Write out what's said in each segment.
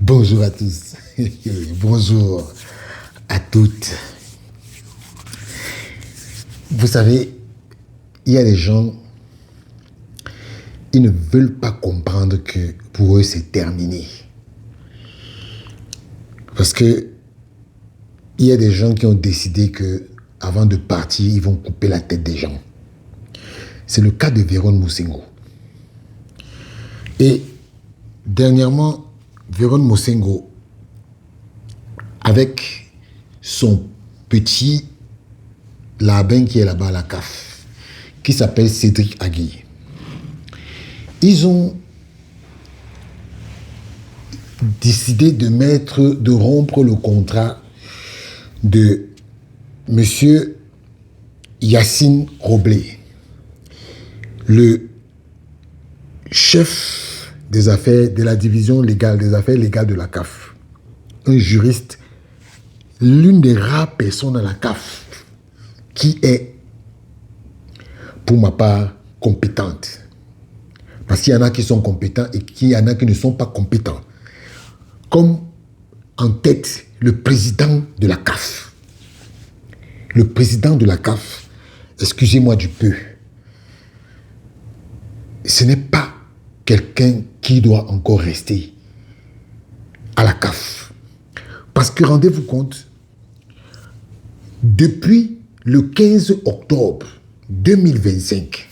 Bonjour à tous. Bonjour à toutes. Vous savez, il y a des gens, ils ne veulent pas comprendre que pour eux c'est terminé. Parce que il y a des gens qui ont décidé que avant de partir, ils vont couper la tête des gens. C'est le cas de Véron Mosengo. Et dernièrement, Véron Mosengo, avec son petit labin qui est là-bas à la CAF, qui s'appelle Cédric Agui, ils ont décidé de rompre le contrat de Monsieur Yacine Roblé, le chef des affaires de la division légale, des affaires légales de la CAF. Un juriste, l'une des rares personnes à la CAF qui est, pour ma part, compétente. Parce qu'il y en a qui sont compétents et qu'il y en a qui ne sont pas compétents. Comme en tête, le président de la CAF. Le président de la CAF, excusez-moi du peu, ce n'est pas quelqu'un qui doit encore rester à la CAF. Parce que rendez-vous compte, depuis le 15 octobre 2025,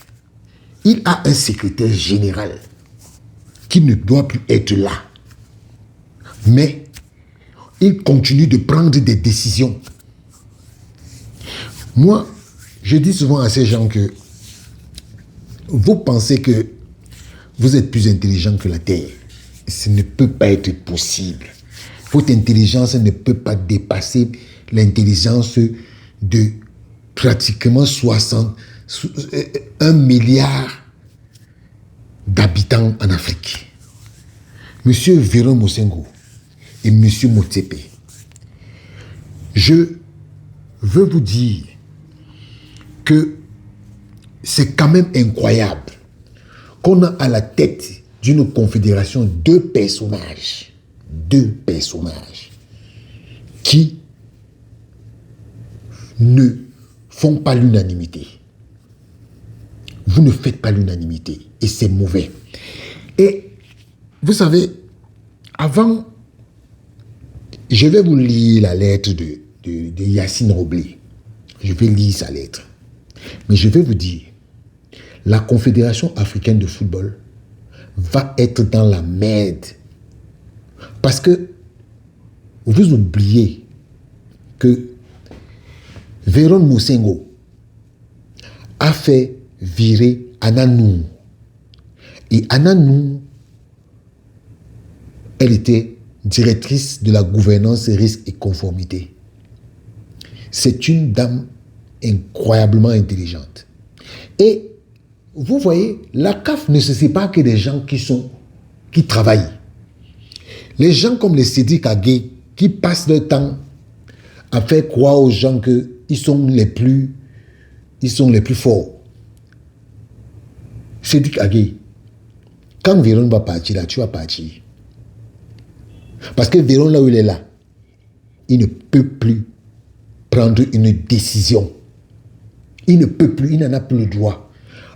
il a un secrétaire général qui ne doit plus être là. Mais il continue de prendre des décisions. Moi, je dis souvent à ces gens que vous pensez que vous êtes plus intelligent que la Terre. Ce ne peut pas être possible. Votre intelligence ne peut pas dépasser l'intelligence de pratiquement 1 milliard d'habitants en Afrique. Monsieur Véron Mosengo et Monsieur Motsepe, je veux vous dire que c'est quand même incroyable qu'on a à la tête d'une confédération deux personnages qui ne font pas l'unanimité. Vous ne faites pas l'unanimité et c'est mauvais. Et vous savez, avant, je vais vous lire la lettre de Yacine Roblé. Je vais lire sa lettre. Mais je vais vous dire, la Confédération africaine de football va être dans la merde. Parce que vous oubliez que Véron Mosengo a fait virer Ananou. Et Ananou, elle était directrice de la gouvernance, risque et conformité. C'est une dame incroyablement intelligente. Et vous voyez, la CAF ne se sépare que des gens qui travaillent. Les gens comme les Cédric Agui qui passent leur temps à faire croire aux gens qu'ils sont les plus forts. Cédric Agui, quand Véron va partir là, tu vas partir. Parce que Véron, là où il est là, il ne peut plus prendre une décision. Il ne peut plus, il n'en a plus le droit.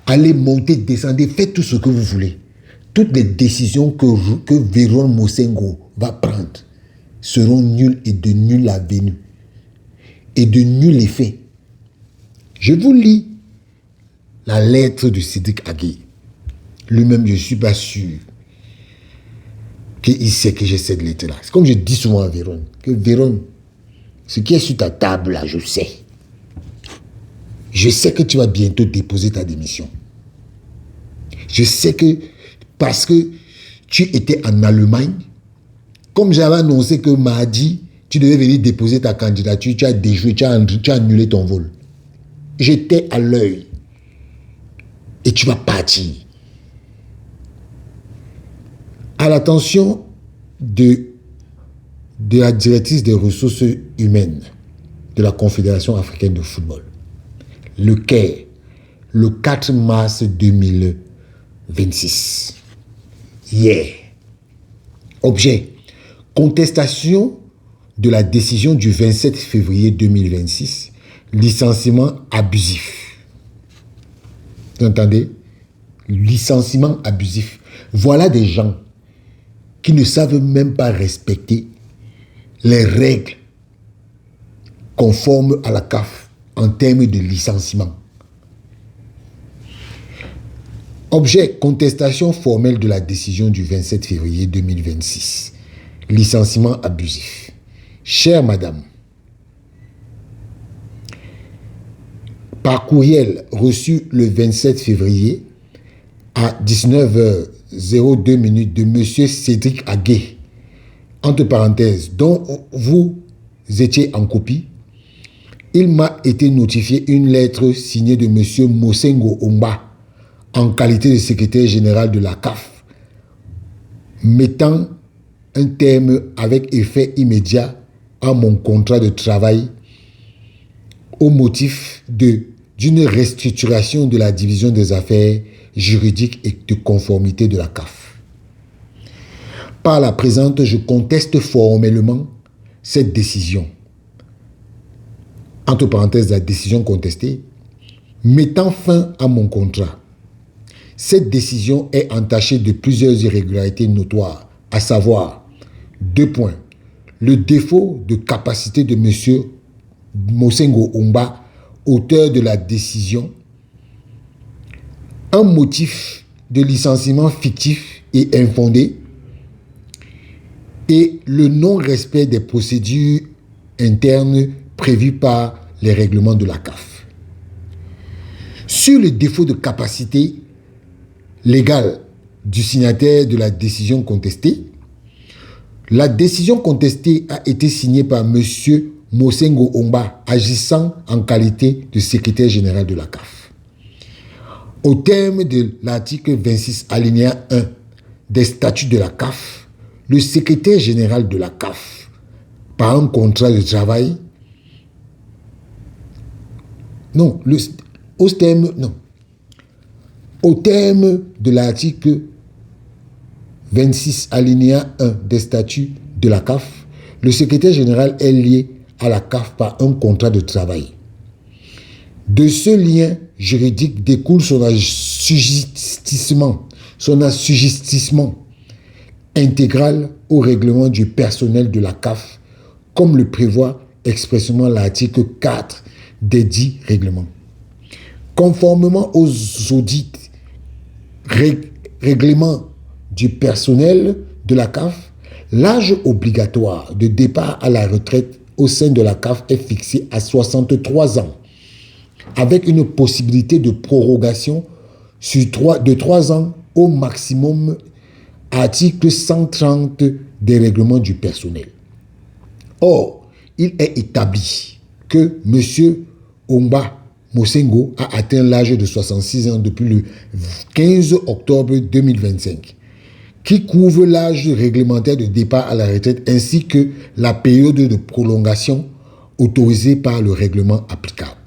Allez, monter, descendre, faites tout ce que vous voulez. Toutes les décisions que Véron Mosengo va prendre seront nulles et de nul avenue. Et de nul effet. Je vous lis la lettre de Cédric Agui. Lui-même, je ne suis pas sûr qu'il sait que j'ai cette lettre-là. C'est comme je dis souvent à Véron, que Véron, ce qui est sur ta table là, je sais. Je sais que tu vas bientôt déposer ta démission. Je sais que parce que tu étais en Allemagne, comme j'avais annoncé que mardi, tu devais venir déposer ta candidature, tu as déjoué, tu as annulé ton vol. J'étais à l'œil. Et tu vas partir. À l'attention de la directrice des ressources humaines de la Confédération africaine de football, le Caire, le 4 mars 2026. Hier, Objet, contestation de la décision du 27 février 2026, licenciement abusif. Vous entendez? Licenciement abusif. Voilà des gens qui ne savent même pas respecter les règles conformes à la CAF en termes de licenciement. Objet, contestation formelle de la décision du 27 février 2026. Licenciement abusif. Chère madame, par courriel reçu le 27 février à 19h02 de M. Cédric Aguet, entre parenthèses, dont vous étiez en copie, il m'a été notifié une lettre signée de M. Mosengo Omba en qualité de secrétaire général de la CAF, mettant un terme avec effet immédiat à mon contrat de travail au motif d'une restructuration de la division des affaires juridiques et de conformité de la CAF. Par la présente, je conteste formellement cette décision, entre parenthèses la décision contestée, mettant fin à mon contrat. Cette décision est entachée de plusieurs irrégularités notoires, à savoir, 2 points, le défaut de capacité de M. Mosengo Omba, auteur de la décision, un motif de licenciement fictif et infondé, et le non-respect des procédures internes prévues par les règlements de la CAF. Sur le défaut de capacité légale du signataire de la décision contestée, la décision contestée a été signée par M. Mosengo Omba, agissant en qualité de secrétaire général de la CAF. Au terme de l'article 26 alinéa 1 des statuts de la CAF, le secrétaire général de la CAF, par un contrat de travail, au terme de l'article 26 alinéa 1 des statuts de la CAF, le secrétaire général est lié à la CAF par un contrat de travail. De ce lien juridique découle son assujettissement intégral au règlement du personnel de la CAF, comme le prévoit expressément l'article 4 des dits règlements. Conformément aux audits règlements du personnel de la CAF, l'âge obligatoire de départ à la retraite au sein de la CAF est fixé à 63 ans, avec une possibilité de prorogation de 3 ans au maximum, article 130 des règlements du personnel. Or, il est établi que M. Omba Mosengo a atteint l'âge de 66 ans depuis le 15 octobre 2025, qui couvre l'âge réglementaire de départ à la retraite ainsi que la période de prolongation autorisée par le règlement applicable.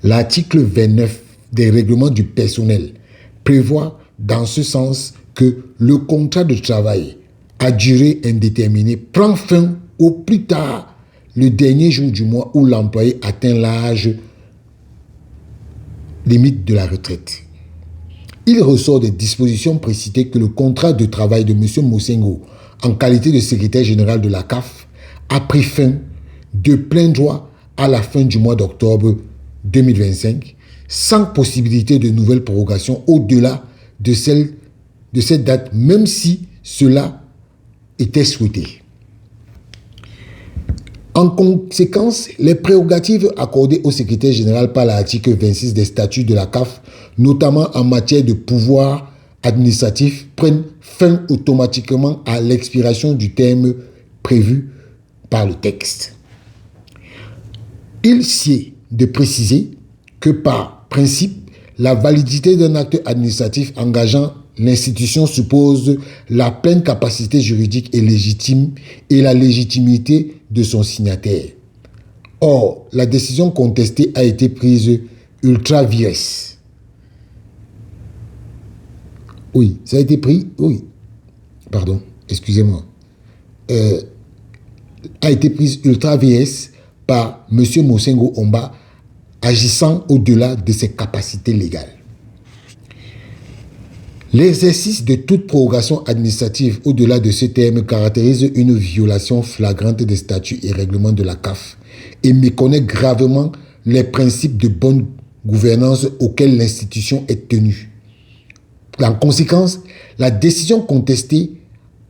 L'article 29 des règlements du personnel prévoit dans ce sens que le contrat de travail à durée indéterminée prend fin au plus tard le dernier jour du mois où l'employé atteint l'âge limite de la retraite. Il ressort des dispositions précitées que le contrat de travail de M. Mosengo, en qualité de secrétaire général de la CAF, a pris fin de plein droit à la fin du mois d'octobre 2025, sans possibilité de nouvelle prorogation au-delà de cette date, même si cela était souhaité. En conséquence, les prérogatives accordées au secrétaire général par l'article 26 des statuts de la CAF, notamment en matière de pouvoir administratif, prennent fin automatiquement à l'expiration du terme prévu par le texte. Il sied de préciser que par principe, la validité d'un acte administratif engageant l'institution suppose la pleine capacité juridique et légitime et la légitimité de son signataire. Or, la décision contestée a été prise ultra vires. Oui, ça a été pris, oui. Pardon. excusez-moi, a été prise ultra VS par M. Mosengo Omba, agissant au-delà de ses capacités légales. L'exercice de toute prorogation administrative au-delà de ce terme caractérise une violation flagrante des statuts et règlements de la CAF et méconnaît gravement les principes de bonne gouvernance auxquels l'institution est tenue. En conséquence, la décision contestée,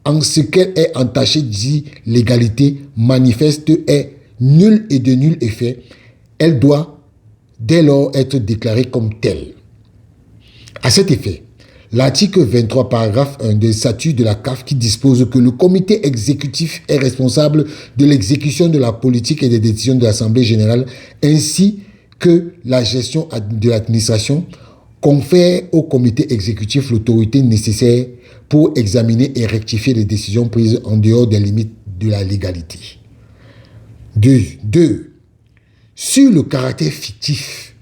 en ce qu'elle est entachée d'illégalité manifeste, est nulle et de nul effet. Elle doit dès lors être déclarée comme telle. À cet effet, l'article 23, paragraphe 1 des statuts de la CAF qui dispose que le comité exécutif est responsable de l'exécution de la politique et des décisions de l'Assemblée générale ainsi que la gestion de l'administration, confère au comité exécutif l'autorité nécessaire pour examiner et rectifier les décisions prises en dehors des limites de la légalité. 2. Sur le caractère fictif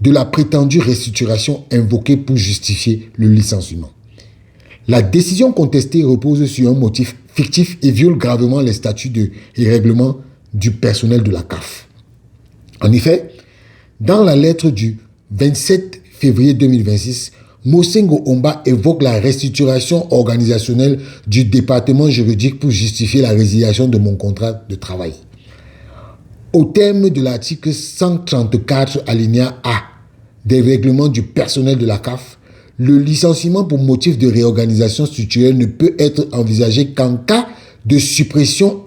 de la prétendue restructuration invoquée pour justifier le licenciement. La décision contestée repose sur un motif fictif et viole gravement les statuts et règlements du personnel de la CAF. En effet, dans la lettre du 27 février 2026, Mosengo Omba évoque la restructuration organisationnelle du département juridique pour justifier la résiliation de mon contrat de travail. Au terme de l'article 134 alinéa A des règlements du personnel de la CAF, le licenciement pour motif de réorganisation structurelle ne peut être envisagé qu'en cas de suppression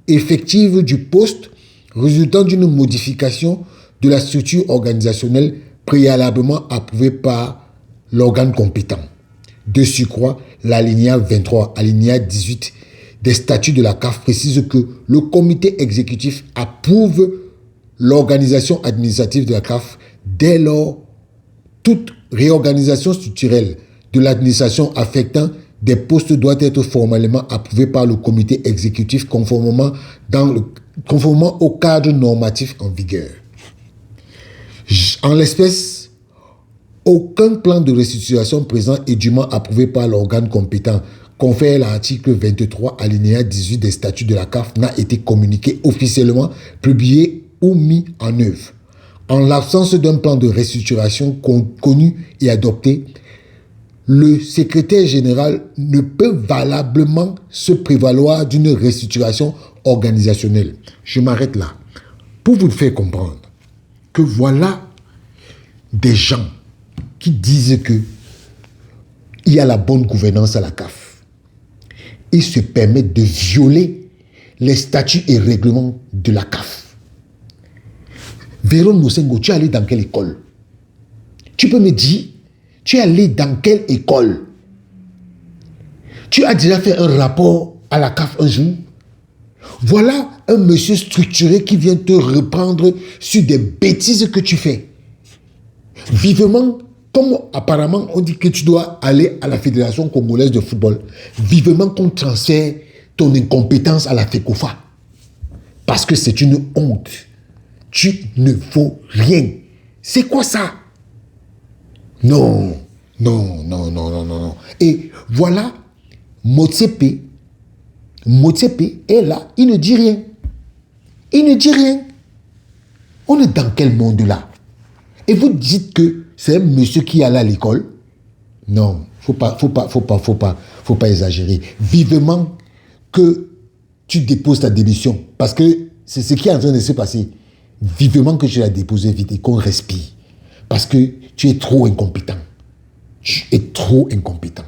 effective du poste résultant d'une modification de la structure organisationnelle préalablement approuvée par l'organe compétent. De surcroît, l'alinéa 23, alinéa 18 des statuts de la CAF précise que le comité exécutif approuve l'organisation administrative de la CAF. Dès lors, toute réorganisation structurelle de l'administration affectant des postes doit être formellement approuvée par le comité exécutif conformément au cadre normatif en vigueur. En l'espèce, aucun plan de restructuration présent et dûment approuvé par l'organe compétent, confère l'article 23 alinéa 18 des statuts de la CAF, n'a été communiqué officiellement, publié ou mis en œuvre. En l'absence d'un plan de restructuration connu et adopté, le secrétaire général ne peut valablement se prévaloir d'une restructuration organisationnelle. Je m'arrête là pour vous faire comprendre que voilà des gens qui disent que il y a la bonne gouvernance à la CAF. Ils se permettent de violer les statuts et règlements de la CAF. Véron Mosengo, tu es allé dans quelle école? Tu peux me dire, tu es allé dans quelle école? Tu as déjà fait un rapport à la CAF un jour? Voilà un monsieur structuré qui vient te reprendre sur des bêtises que tu fais. Vivement, comme apparemment on dit que tu dois aller à la Fédération congolaise de football, vivement qu'on transfère ton incompétence à la FECOFA. Parce que c'est une honte. Tu ne vaux rien. C'est quoi ça? Non. Et voilà, Motsepe est là, il ne dit rien. Il ne dit rien. On est dans quel monde là? Et vous dites que c'est un monsieur qui est allé à l'école? Non, faut pas exagérer. Vivement que tu déposes ta démission, parce que c'est ce qui est en train de se passer. Vivement que tu la déposes vite et qu'on respire, parce que tu es trop incompétent. Tu es trop incompétent.